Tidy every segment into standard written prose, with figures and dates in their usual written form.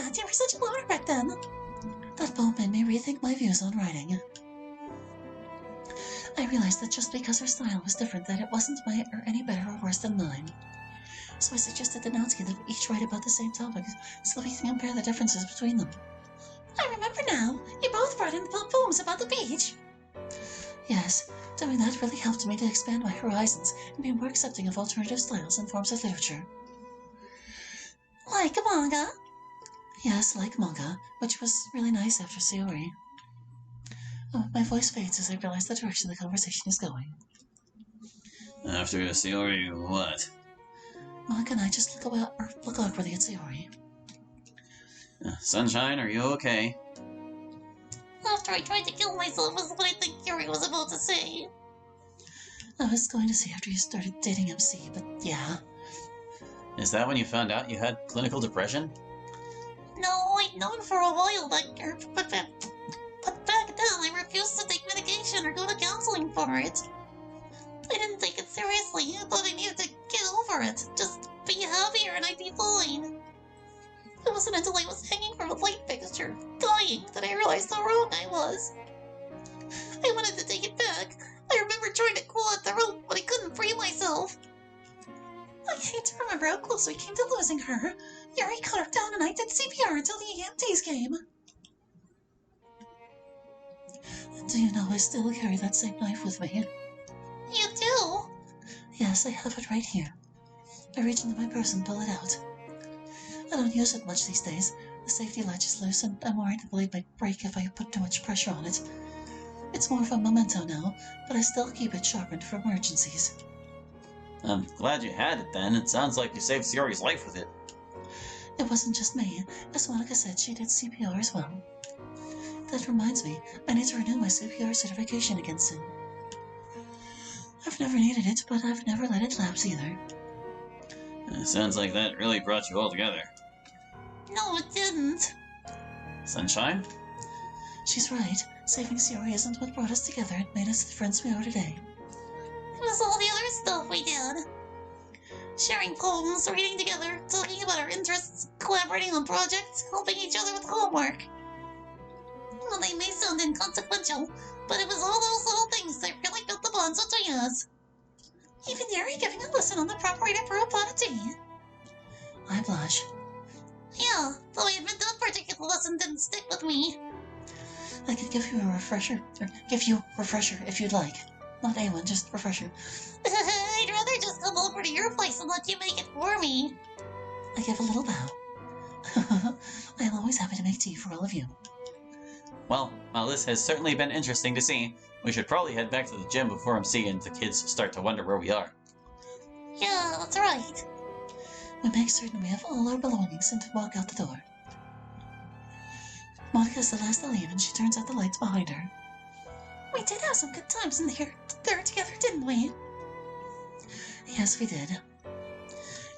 God, you were such a loner back then. That poem made me rethink my views on writing. I realized that just because her style was different, that it wasn't any better or worse than mine. So I suggested to Natsky that we each write about the same topic, so we can compare the differences between them. I remember now. You both brought in poems about the beach. Yes, doing that really helped me to expand my horizons and be more accepting of alternative styles and forms of literature. Like manga? Yes, like manga, which was really nice after Sayori. Oh, my voice fades as I realize the direction the conversation is going. After Sayori, what? Manga and I just look awkwardly at Sayori. Sunshine, are you okay? After I tried to kill myself was what I think Yuri was about to say. I was going to say after you started dating MC, but yeah. Is that when you found out you had clinical depression? No, I'd known for a while that but back then I refused to take medication or go to counseling for it. I didn't take it seriously. I thought I needed to get over it. Just be happier and I'd be fine. It wasn't until I was hanging from a light fixture, dying, that I realized how wrong I was. I wanted to take it back. I remember trying to pull at the rope, but I couldn't free myself. I hate to remember how close we came to losing her. Yuri cut her down and I did CPR until the EMTs came. Do you know I still carry that same knife with me? You do? Yes, I have it right here. I reach into my purse and pull it out. I don't use it much these days. The safety latch is loose and I'm worried the blade might break if I put too much pressure on it. It's more of a memento now, but I still keep it sharpened for emergencies. I'm glad you had it then. It sounds like you saved Sayori's life with it. It wasn't just me. As Monica said, she did CPR as well. That reminds me, I need to renew my CPR certification again soon. I've never needed it, but I've never let it lapse either. It sounds like that really brought you all together. No, it didn't. Sunshine? She's right. Saving Sayori isn't what brought us together and made us the friends we are today. It was all the other stuff we did. Sharing poems, reading together, talking about our interests, collaborating on projects, helping each other with homework. Well, they may sound inconsequential, but it was all those little things that really built the bonds between us. Even Yuri giving a lesson on the proper way to brew a pot of tea. I blush. Yeah, though I admit that particular lesson didn't stick with me. I could give you a refresher, if you'd like. Not a one, just refresher. I'd rather just come over to your place and let you make it for me. I give a little bow. I am always happy to make tea for all of you. Well, while this has certainly been interesting to see, we should probably head back to the gym before MC and the kids start to wonder where we are. Yeah, that's right. We make certain we have all our belongings and walk out the door. Monica's the last to leave and she turns out the lights behind her. We did have some good times in there together, didn't we? Yes, we did.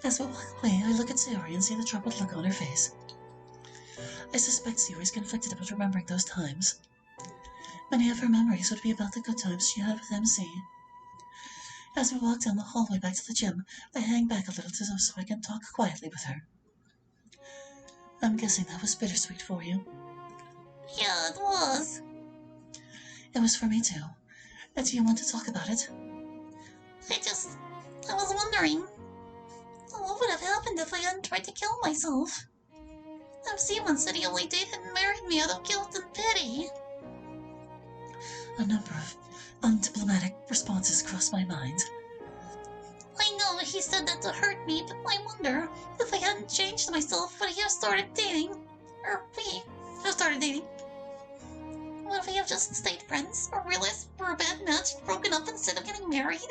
As we walk away, I look at Sayori and see the troubled look on her face. I suspect Sayori's conflicted about remembering those times. Many of her memories would be about the good times she had with MC. As we walk down the hallway back to the gym, I hang back a little so I can talk quietly with her. I'm guessing that was bittersweet for you. Yeah, it was. It was for me too. Do you want to talk about it? I was wondering, what would have happened if I hadn't tried to kill myself? MC once said he only dated and married me out of guilt and pity. A number of undiplomatic responses crossed my mind. I know he said that to hurt me, but I wonder if I hadn't changed myself, would he have started dating? Or we have started dating? What if we have just stayed friends, or realized we're a bad match and broken up instead of getting married?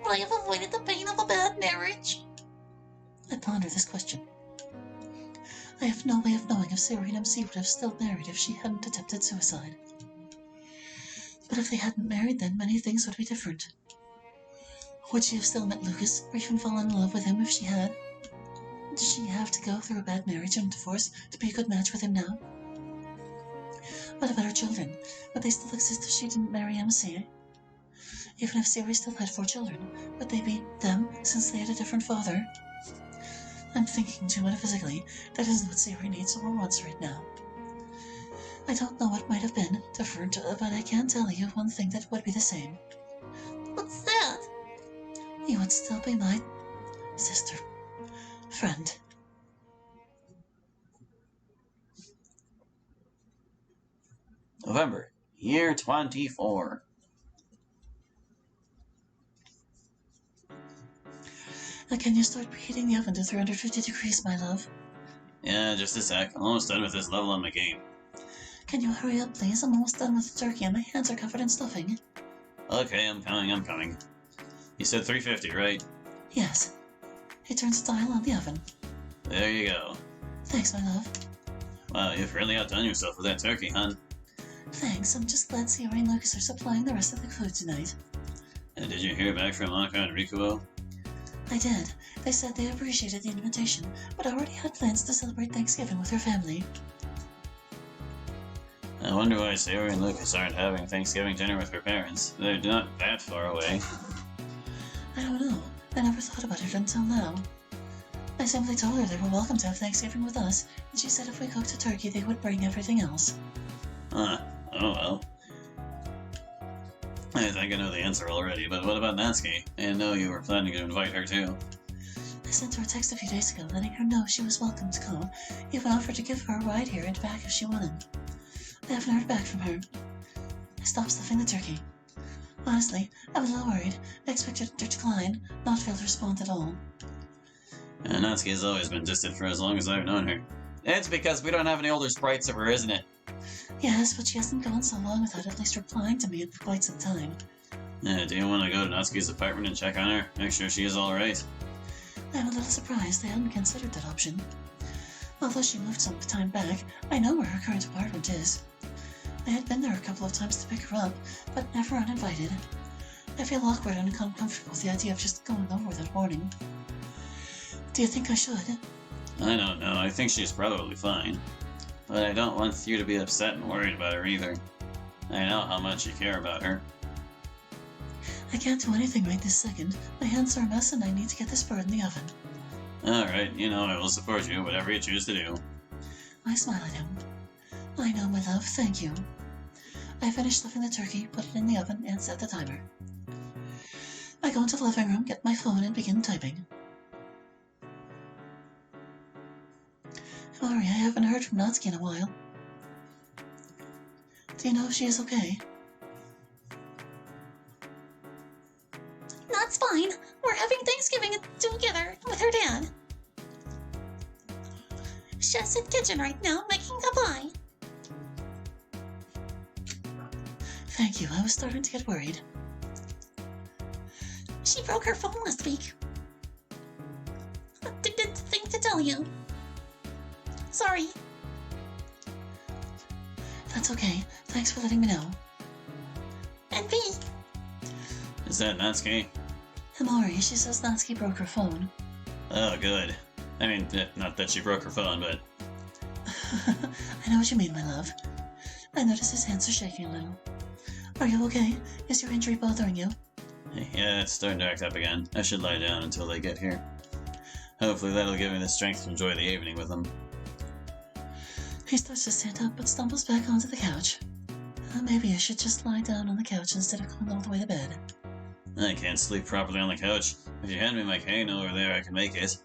Would I have avoided the pain of a bad marriage? I ponder this question. I have no way of knowing if Sayori and MC would have still married if she hadn't attempted suicide. But if they hadn't married then, many things would be different. Would she have still met Lucas, or even fallen in love with him if she had? Does she have to go through a bad marriage and divorce to be a good match with him now? What about her children? Would they still exist if she didn't marry MC? Even if Sayori still had 4 children, would they be them since they had a different father? I'm thinking too metaphysically. That isn't what Sayori needs or wants right now. I don't know what might have been different, but I can tell you one thing that would be the same. What's that? You would still be my sister, friend. November, year 24. Can you start preheating the oven to 350 degrees, my love? Yeah, just a sec. I'm almost done with this level on my game. Can you hurry up, please? I'm almost done with the turkey and my hands are covered in stuffing. Okay, I'm coming. You said 350, right? Yes. He turns the dial on the oven. There you go. Thanks, my love. Wow, you've really outdone yourself with that turkey, hon. Thanks, I'm just glad Sayori and Lucas are supplying the rest of the food tonight. And did you hear back from Maka and Rikuo? I did. They said they appreciated the invitation, but already had plans to celebrate Thanksgiving with their family. I wonder why Sayori and Lucas aren't having Thanksgiving dinner with their parents. They're not that far away. I don't know. I never thought about it until now. I simply told her they were welcome to have Thanksgiving with us, and she said if we cooked a turkey, they would bring everything else. Huh. Oh well. I think I know the answer already, but what about Natsuki? I didn't know you were planning to invite her too. I sent her a text a few days ago letting her know she was welcome to come, even offered to give her a ride here and back if she wanted. I haven't heard back from her. I stopped stuffing the turkey. Honestly, I was a little worried. I expected her to decline, not fail to respond at all. And Natsuki has always been distant for as long as I've known her. It's because we don't have any older sprites of her, isn't it? Yes, but she hasn't gone so long without at least replying to me in quite some time. Do you want to go to Natsuki's apartment and check on her? Make sure she is alright? I'm a little surprised they hadn't considered that option. Although she moved some time back, I know where her current apartment is. I had been there a couple of times to pick her up, but never uninvited. I feel awkward and uncomfortable with the idea of just going over without warning. Do you think I should? I don't know. I think she's probably fine. But I don't want you to be upset and worried about her either. I know how much you care about her. I can't do anything right this second. My hands are a mess and I need to get this bird in the oven. Alright, I will support you, whatever you choose to do. I smile at him. I know, my love, thank you. I finish stuffing the turkey, put it in the oven, and set the timer. I go into the living room, get my phone, and begin typing. Sorry, I haven't heard from Natsuki in a while. Do you know if she is okay? That's fine. We're having Thanksgiving together with her dad. Chef's in the kitchen right now making a pie. Thank you, I was starting to get worried. She broke her phone last week. Didn't think to tell you. Sorry. That's okay. Thanks for letting me know. And V. Is that Natsuki? Himari, she says Natsuki broke her phone. Oh, good. I mean, not that she broke her phone, but... I know what you mean, my love. I notice his hands are shaking a little. Are you okay? Is your injury bothering you? Yeah, it's starting to act up again. I should lie down until they get here. Hopefully that'll give me the strength to enjoy the evening with them. He starts to stand up but stumbles back onto the couch. Maybe I should just lie down on the couch instead of going all the way to bed. I can't sleep properly on the couch. If you hand me my cane over there, I can make it.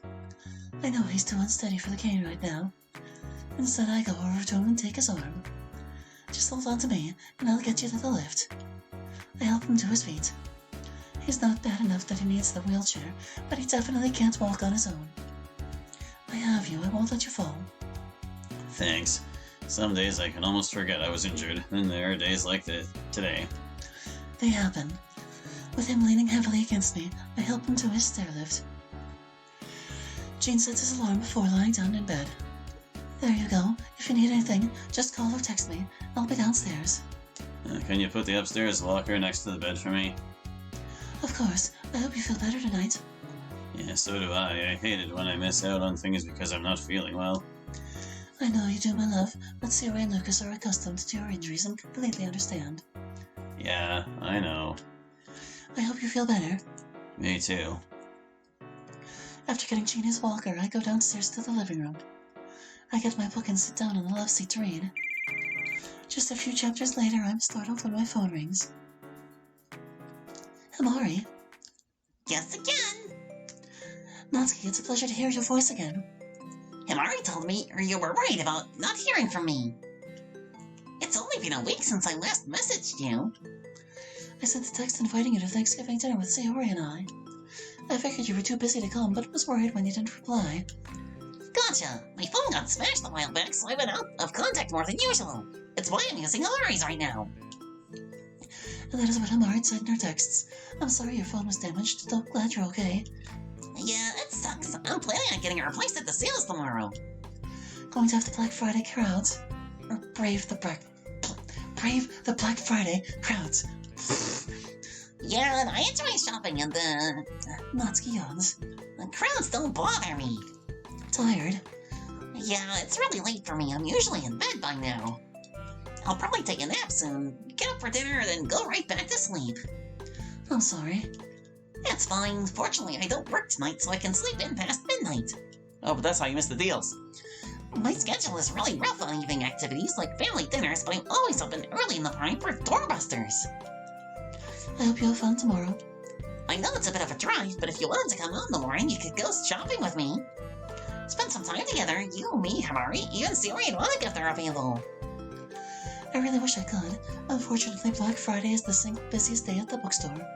I know he's too unsteady for the cane right now. Instead, I go over to him and take his arm. Just hold on to me, and I'll get you to the lift. I help him to his feet. He's not bad enough that he needs the wheelchair, but he definitely can't walk on his own. I have you. I won't let you fall. Thanks. Some days I can almost forget I was injured, and there are days like today. They happen. With him leaning heavily against me, I help him to his stair lift. Jean sets his alarm before lying down in bed. There you go. If you need anything, just call or text me. I'll be downstairs. Can you put the upstairs locker next to the bed for me? Of course. I hope you feel better tonight. Yeah, so do I. I hate it when I miss out on things because I'm not feeling well. I know you do, my love, but Sayori and Lucas are accustomed to your injuries and completely understand. Yeah, I know. I hope you feel better. Me too. After getting Jeannie's walker, I go downstairs to the living room. I get my book and sit down on the love seat to read. Just a few chapters later, I'm startled when my phone rings. Amari. Yes, again. Natsuki, it's a pleasure to hear your voice again. Amari told me you were worried about not hearing from me. It's only been a week since I last messaged you. I sent a text inviting you to Thanksgiving dinner with Sayori and I. I figured you were too busy to come, but was worried when you didn't reply. Gotcha. My phone got smashed a while back, so I've been out of contact more than usual. It's why I'm using Amari's right now. And that is what Amari said in her texts. I'm sorry your phone was damaged, though glad you're okay. Yeah, it sucks. I'm planning on getting it replaced at the sales tomorrow. Going to have the Black Friday crowds. Or brave the Black Friday crowds. Yeah, and I enjoy shopping and Natsuki yawns. the crowds don't bother me. Tired. Yeah, it's really late for me. I'm usually in bed by now. I'll probably take a nap soon, get up for dinner, then go right back to sleep. I'm sorry. That's fine. Fortunately, I don't work tonight, so I can sleep in past midnight. Oh, but that's how you miss the deals. My schedule is really rough on evening activities like family dinners, but I'm always up and early in the morning for doorbusters. I hope you have fun tomorrow. I know it's a bit of a drive, but if you wanted to come on in the morning, you could go shopping with me. Spend some time together, you, me, Hamari, even Sayori and Monica if they're available. I really wish I could. Unfortunately, Black Friday is the single busiest day at the bookstore.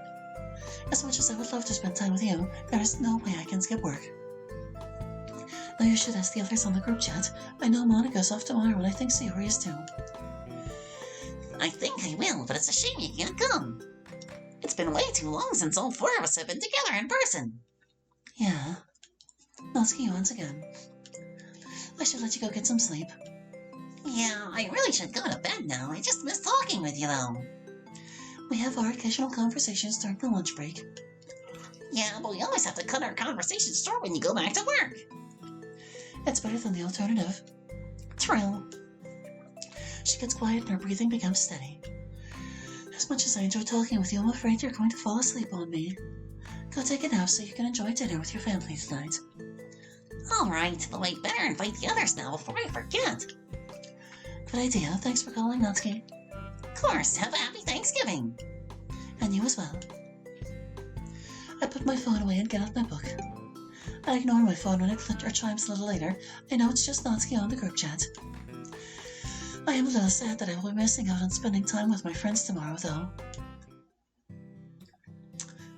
As much as I would love to spend time with you, there is no way I can skip work. Now you should ask the others on the group chat. I know Monica's off tomorrow, and I think Sayori is too. I think I will, but it's a shame you can't come. It's been way too long since all four of us have been together in person. Yeah. Natsuki yawns again. I should let you go get some sleep. Yeah, I really should go to bed now. I just miss talking with you, though. We have our occasional conversations during the lunch break. Yeah, but we always have to cut our conversations short when you go back to work. It's better than the alternative. True. She gets quiet and her breathing becomes steady. As much as I enjoy talking with you, I'm afraid you're going to fall asleep on me. Go take a nap so you can enjoy dinner with your family tonight. Alright, though I better invite the others now before I forget. Good idea. Thanks for calling, Natsuki. Of course, have a happy Thanksgiving. And you as well. I put my phone away and get out my book. I ignore my phone when it chimes a little later. I know it's just Natsuki on the group chat. I am a little sad that I will be missing out on spending time with my friends tomorrow, though.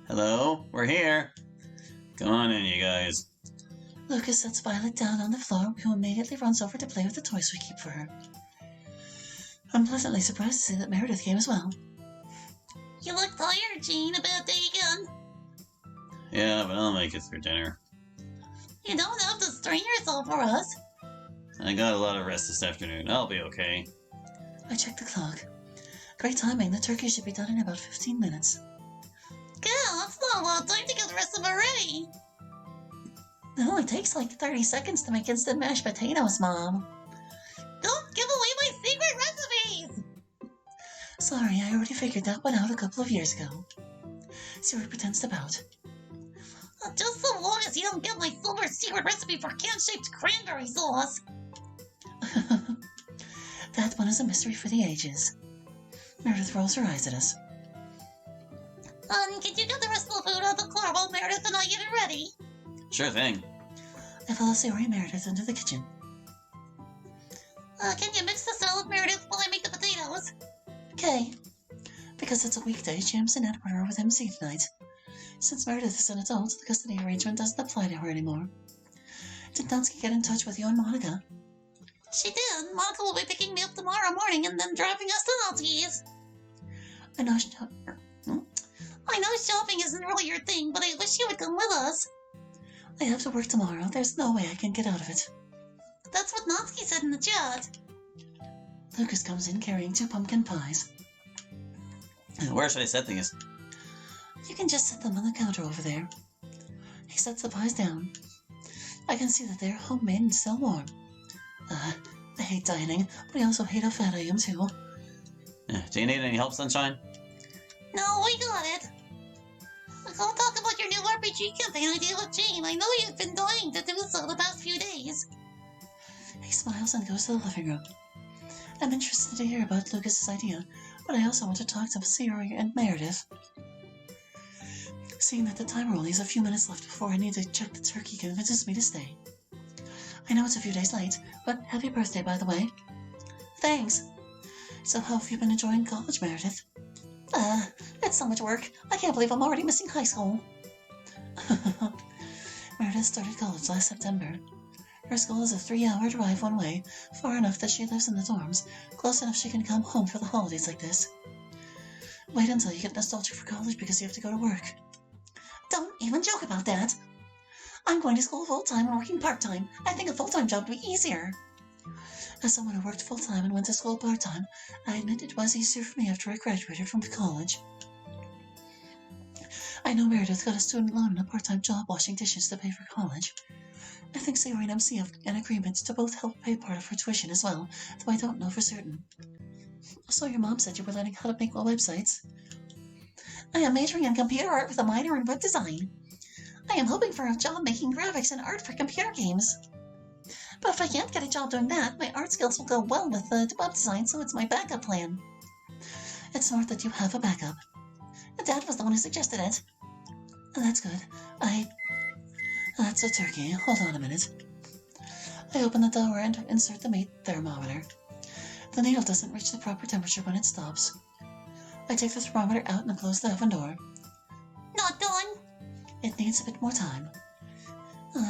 Hello, we're here. Come on in, you guys. Lucas sets Violet down on the floor, who immediately runs over to play with the toys we keep for her. I'm pleasantly surprised to see that Meredith came as well. You look tired, Jean. A bad day again. Yeah, but I'll make it through dinner. You don't have to strain yourself for us. I got a lot of rest this afternoon. I'll be okay. I checked the clock. Great timing. The turkey should be done in about 15 minutes. Girl, that's not a lot of time to get the rest of it ready. It only takes like 30 seconds to make instant mashed potatoes, Mom. Don't give away my secret recipes! Sorry, I already figured that one out a couple of years ago. Sayori pretends to pout. Just so long as you don't get my silver secret recipe for can-shaped cranberry sauce. That one is a mystery for the ages. Meredith rolls her eyes at us. Can you get the rest of the food out of the car while Meredith and I get it ready? Sure thing. I follow Sayori and Meredith into the kitchen. Can you mix the salad, Meredith, while I make the potatoes? Okay. Because it's a weekday, James and Edward are with MC tonight. Since Meredith is an adult, the custody arrangement doesn't apply to her anymore. Did Natsuki get in touch with you and Monica? She did. Monica will be picking me up tomorrow morning and then driving us to Natsuki's. I know I know shopping isn't really your thing, but I wish you would come with us. I have to work tomorrow. There's no way I can get out of it. That's what Natsuki said in the chat. Lucas comes in carrying 2 pumpkin pies. Where should I set these? You can just set them on the counter over there. He sets the pies down. I can see that they're homemade and still warm. I hate dining, but I also hate how fat I am too. Do you need any help, Sunshine? No, we got it. go talk about your new RPG campaign idea with Jane. I know you've been dying to do so the past few days. He smiles and goes to the living room. I'm interested to hear about Lucas's idea, but I also want to talk to Siri and Meredith. Seeing that the timer only has a few minutes left before I need to check the turkey convinces me to stay. I know it's a few days late, but happy birthday, by the way. Thanks. So how have you been enjoying college, Meredith? It's so much work. I can't believe I'm already missing high school. Meredith started college last September. Her school is a 3-hour drive one way, far enough that she lives in the dorms, close enough she can come home for the holidays like this. Wait until you get nostalgic for college because you have to go to work. Don't even joke about that. I'm going to school full-time and working part-time. I think a full-time job would be easier. As someone who worked full-time and went to school part-time, I admit it was easier for me after I graduated from college. I know Meredith got a student loan and a part-time job washing dishes to pay for college. I think Siri and MC have an agreement to both help pay part of her tuition as well, though I don't know for certain. So your mom said you were learning how to make websites? I am majoring in computer art with a minor in web design. I am hoping for a job making graphics and art for computer games. But if I can't get a job doing that, my art skills will go well with the web design, so it's my backup plan. It's smart that you have a backup. Dad was the one who suggested it. That's good. That's a turkey. Hold on a minute. I open the door and insert the meat thermometer. The needle doesn't reach the proper temperature when it stops. I take the thermometer out and close the oven door. Not done. It needs a bit more time.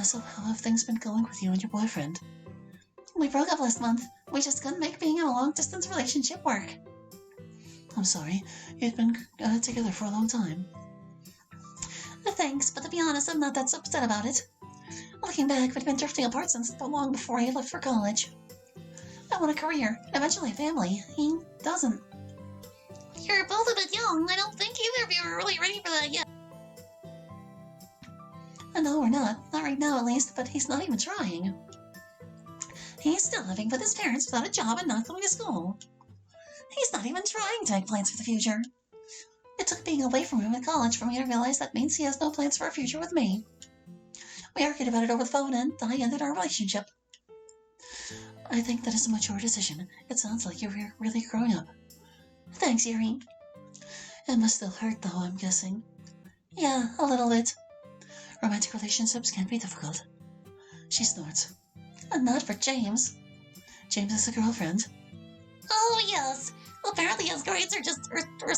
So how have things been going with you and your boyfriend? We broke up last month. We just couldn't make being in a long-distance relationship work. I'm sorry. You'd been together for a long time. Thanks, but to be honest, I'm not that upset about it. Looking back, we'd been drifting apart since long before he left for college. I want a career, eventually a family. He doesn't. You're both a bit young. I don't think either of you are really ready for that yet. No, we're not. Not right now, at least, but he's not even trying. He's still living with his parents without a job and not going to school. He's not even trying to make plans for the future. It took being away from him in college for me to realize that means he has no plans for a future with me. We argued about it over the phone and I ended our relationship. I think that is a mature decision. It sounds like you're really growing up. Thanks, Yuri. It must still hurt, though, I'm guessing. Yeah, a little bit. Romantic relationships can be difficult. She snorts. Not for James. James is a girlfriend. Oh, yes. Apparently his grades are just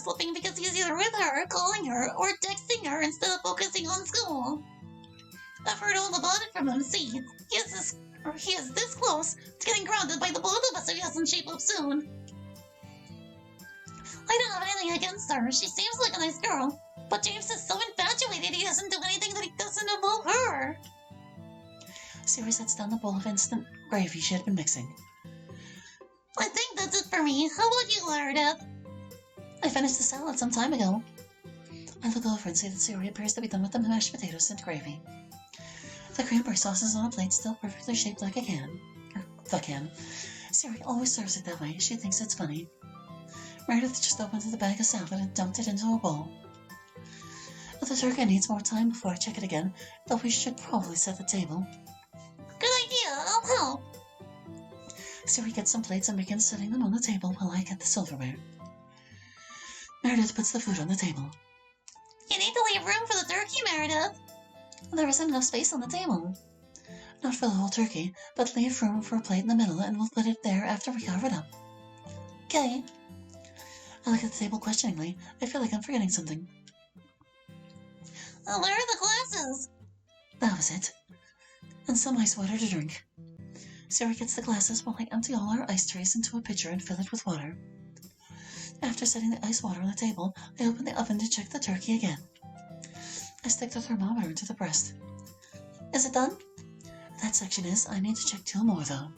slipping because he's either with her, calling her, or texting her instead of focusing on school. I've heard all about it from him. See, he is this close to getting grounded by the both of us if he doesn't shape up soon. I don't have anything against her. She seems like a nice girl. But James is so infatuated he doesn't do anything that he doesn't involve her. Siri sets down the bowl of instant gravy she had been mixing. I think that's it for me. How about you, Meredith? I finished the salad some time ago. I look over and see that Siri appears to be done with the mashed potatoes and gravy. The cranberry sauce is on a plate still perfectly shaped like a can. The can. Siri always serves it that way. She thinks it's funny. Meredith just opened the bag of salad and dumped it into a bowl. The turkey needs more time before I check it again, though we should probably set the table. Good idea. I'll help. Siri gets some plates and begins setting them on the table while I get the silverware. Meredith puts the food on the table. You need to leave room for the turkey, Meredith. There isn't enough space on the table. Not for the whole turkey, but leave room for a plate in the middle and we'll put it there after we carve it up. Okay. I look at the table questioningly. I feel like I'm forgetting something. Where are the glasses? That was it. And some ice water to drink. Sarah gets the glasses while I empty all our ice trays into a pitcher and fill it with water. After setting the ice water on the table, I open the oven to check the turkey again. I stick the thermometer into the breast. Is it done? That section is. I need to check 2 more, though.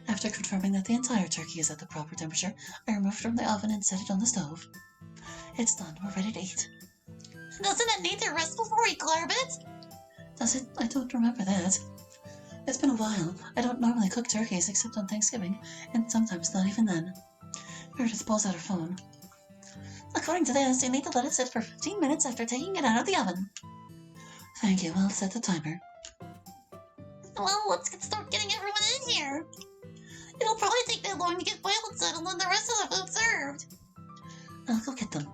After confirming that the entire turkey is at the proper temperature, I remove it from the oven and set it on the stove. It's done. We're ready to eat. Doesn't it need to rest before we carve it? Does it? I don't remember that. It's been a while. I don't normally cook turkeys except on Thanksgiving, and sometimes not even then. Meredith pulls out her phone. According to this, you need to let it sit for 15 minutes after taking it out of the oven. Thank you. I'll set the timer. Well, let's start getting everyone in here. It'll probably take that long to get pilots settled and the rest of the food served. I'll go get them.